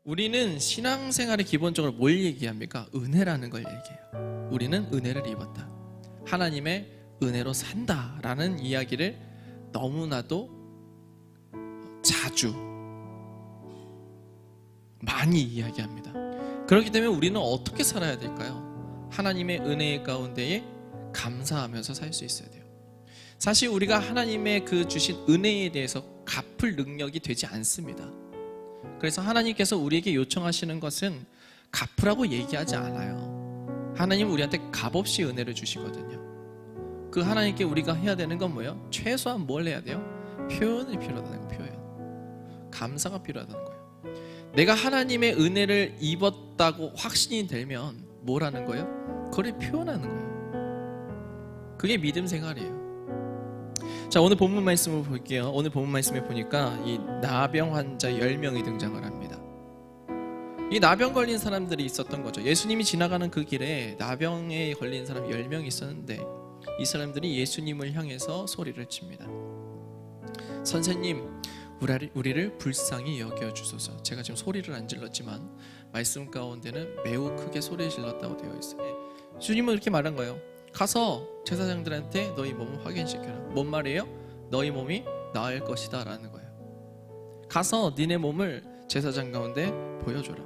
우리는 신앙생활에 기본적으로 뭘 얘기합니까? 은혜라는 걸 얘기해요. 우리는 은혜를 입었다. 하나님의 은혜로 산다라는 이야기를 너무나도 자주 많이 이야기합니다. 그렇기 때문에 우리는 어떻게 살아야 될까요? 하나님의 은혜 가운데에 감사하면서 살 수 있어야 돼요. 사실 우리가 하나님의 그 주신 은혜에 대해서 갚을 능력이 되지 않습니다. 그래서 하나님께서 우리에게 요청하시는 것은 갚으라고 얘기하지 않아요. 하나님은 우리한테 값없이 은혜를 주시거든요. 그 하나님께 우리가 해야 되는 건 뭐예요? 최소한 뭘 해야 돼요? 표현이 필요하다는 거예요. 표현. 감사가 필요하다는 거예요. 내가 하나님의 은혜를 입었다고 확신이 되면 뭘 하는 거예요? 그걸 표현하는 거예요. 그게 믿음 생활이에요. 자, 오늘 본문 말씀을 볼게요. 오늘 본문 말씀에 보니까 이 나병 환자 10명이 등장을 합니다. 이 나병 걸린 사람들이 있었던 거죠. 예수님이 지나가는 그 길에 나병에 걸린 사람 10명이 있었는데 이 사람들이 예수님을 향해서 소리를 칩니다. 선생님, 우리를 불쌍히 여겨주소서. 제가 지금 소리를 안 질렀지만 말씀 가운데는 매우 크게 소리를 질렀다고 되어 있어요. 주님은 이렇게 말한 거예요. 가서 제사장들한테 너희 몸을 확인시켜라. 뭔 말이에요? 너희 몸이 나을 것이다 라는 거예요. 가서 니네 몸을 제사장 가운데 보여줘라.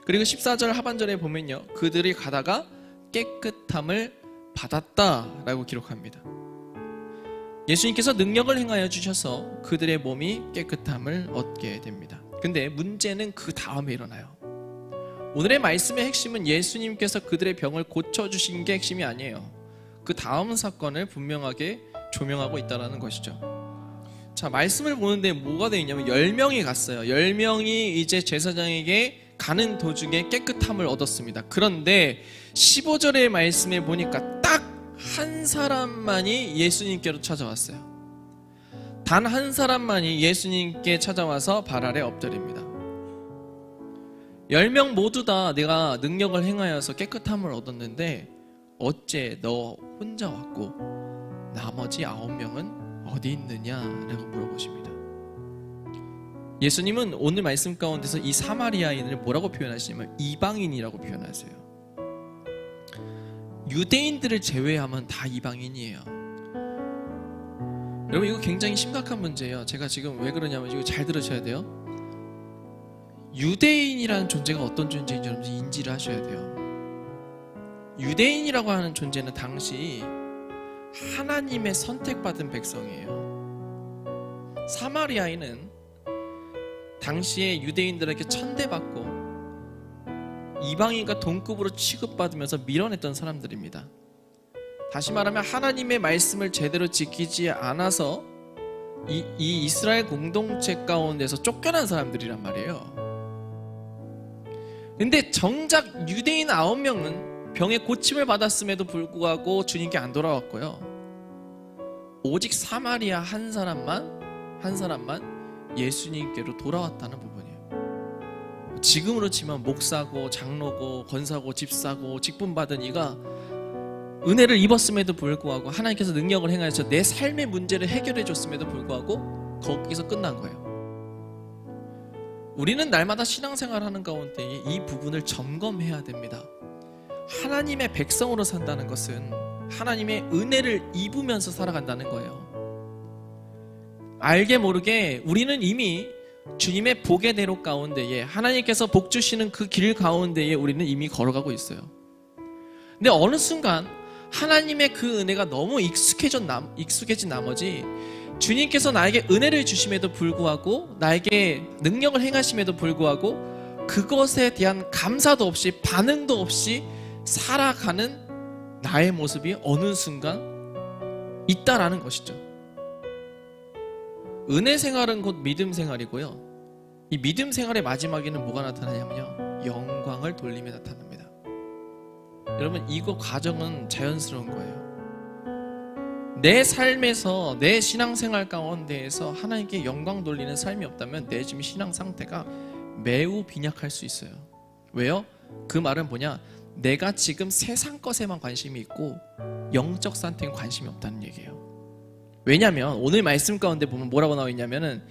그리고 14절 하반절에 보면요, 그들이 가다가 깨끗함을 받았다 라고 기록합니다. 예수님께서 능력을 행하여 주셔서 그들의 몸이 깨끗함을 얻게 됩니다. 근데 문제는 그 다음에 일어나요. 오늘의 말씀의 핵심은 예수님께서 그들의 병을 고쳐주신 게 핵심이 아니에요. 그 다음 사건을 분명하게 조명하고 있다는 것이죠. 자, 말씀을 보는데 뭐가 되어 있냐면 10명이 갔어요. 10명이 이제 제사장에게 가는 도중에 깨끗함을 얻었습니다. 그런데 15절의 말씀에 보니까 딱 한 사람만이 예수님께로 찾아왔어요. 단 한 사람만이 예수님께 찾아와서 발 아래 엎드립니다. 10명 모두 다 내가 능력을 행하여서 깨끗함을 얻었는데 어째 너 혼자 왔고 나머지 9명은 어디 있느냐라고 물어보십니다. 예수님은 오늘 말씀 가운데서 이 사마리아인을 뭐라고 표현하시냐면 이방인이라고 표현하세요. 유대인들을 제외하면 다 이방인이에요. 여러분, 이거 굉장히 심각한 문제예요. 제가 지금 왜 그러냐면 이거 잘 들으셔야 돼요. 유대인이라는 존재가 어떤 존재인지 여러분 인지를 하셔야 돼요. 유대인이라고 하는 존재는 당시 하나님의 선택받은 백성이에요. 사마리아인은 당시에 유대인들에게 천대받고 이방인과 동급으로 취급받으면서 밀어냈던 사람들입니다. 다시 말하면 하나님의 말씀을 제대로 지키지 않아서 이 이스라엘 공동체 가운데서 쫓겨난 사람들이란 말이에요. 근데 정작 유대인 9명은 병의 고침을 받았음에도 불구하고 주님께 안 돌아왔고요. 오직 사마리아 한 사람만 예수님께로 돌아왔다는 부분이에요. 지금으로 치면 목사고 장로고 권사고 집사고 직분 받은 이가 은혜를 입었음에도 불구하고 하나님께서 능력을 행하셔서 내 삶의 문제를 해결해 줬음에도 불구하고 거기서 끝난 거예요. 우리는 날마다 신앙생활하는 가운데 이 부분을 점검해야 됩니다. 하나님의 백성으로 산다는 것은 하나님의 은혜를 입으면서 살아간다는 거예요. 알게 모르게 우리는 이미 주님의 복의 대로 가운데에 하나님께서 복 주시는 그 길 가운데에 우리는 이미 걸어가고 있어요. 근데 어느 순간 하나님의 그 은혜가 너무 익숙해진 나머지 주님께서 나에게 은혜를 주심에도 불구하고 나에게 능력을 행하심에도 불구하고 그것에 대한 감사도 없이 반응도 없이 살아가는 나의 모습이 어느 순간 있다라는 것이죠. 은혜 생활은 곧 믿음 생활이고요. 이 믿음 생활의 마지막에는 뭐가 나타나냐면요, 영광을 돌림에 나타납니다. 여러분, 이거 과정은 자연스러운 거예요. 내 삶에서 내 신앙생활 가운데에서 하나님께 영광 돌리는 삶이 없다면 내 지금 신앙 상태가 매우 빈약할 수 있어요. 왜요? 그 말은 뭐냐? 내가 지금 세상 것에만 관심이 있고 영적 상태에 관심이 없다는 얘기예요. 왜냐하면 오늘 말씀 가운데 보면 뭐라고 나와 있냐면은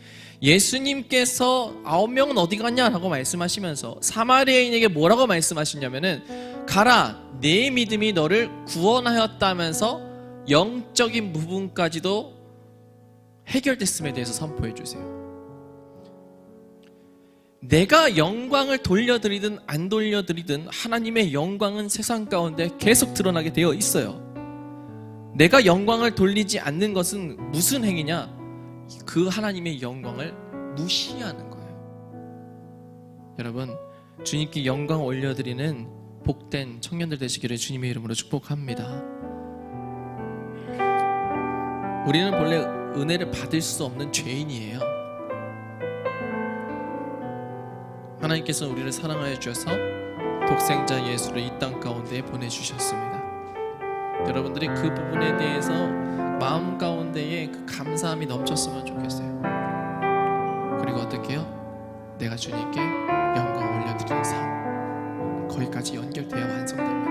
예수님께서 9명은 어디 갔냐라고 말씀하시면서 사마리아인에게 뭐라고 말씀하시냐면은 가라, 내 믿음이 너를 구원하였다면서 영적인 부분까지도 해결됐음에 대해서 선포해 주세요. 내가 영광을 돌려드리든 안 돌려드리든 하나님의 영광은 세상 가운데 계속 드러나게 되어 있어요. 내가 영광을 돌리지 않는 것은 무슨 행위냐? 그 하나님의 영광을 무시하는 거예요. 여러분, 주님께 영광 올려드리는 복된 청년들 되시기를 주님의 이름으로 축복합니다. 우리는 본래 은혜를 받을 수 없는 죄인이에요. 하나님께서 우리를 사랑하여 주셔서 독생자 예수를 이 땅 가운데 보내주셨습니다. 여러분들이 그 부분에 대해서 마음 가운데에 그 감사함이 넘쳤으면 좋겠어요. 그리고 어떻게 해요? 내가 주님께 영광 올려드리는 삶, 거기까지 연결되어 완성됩니다.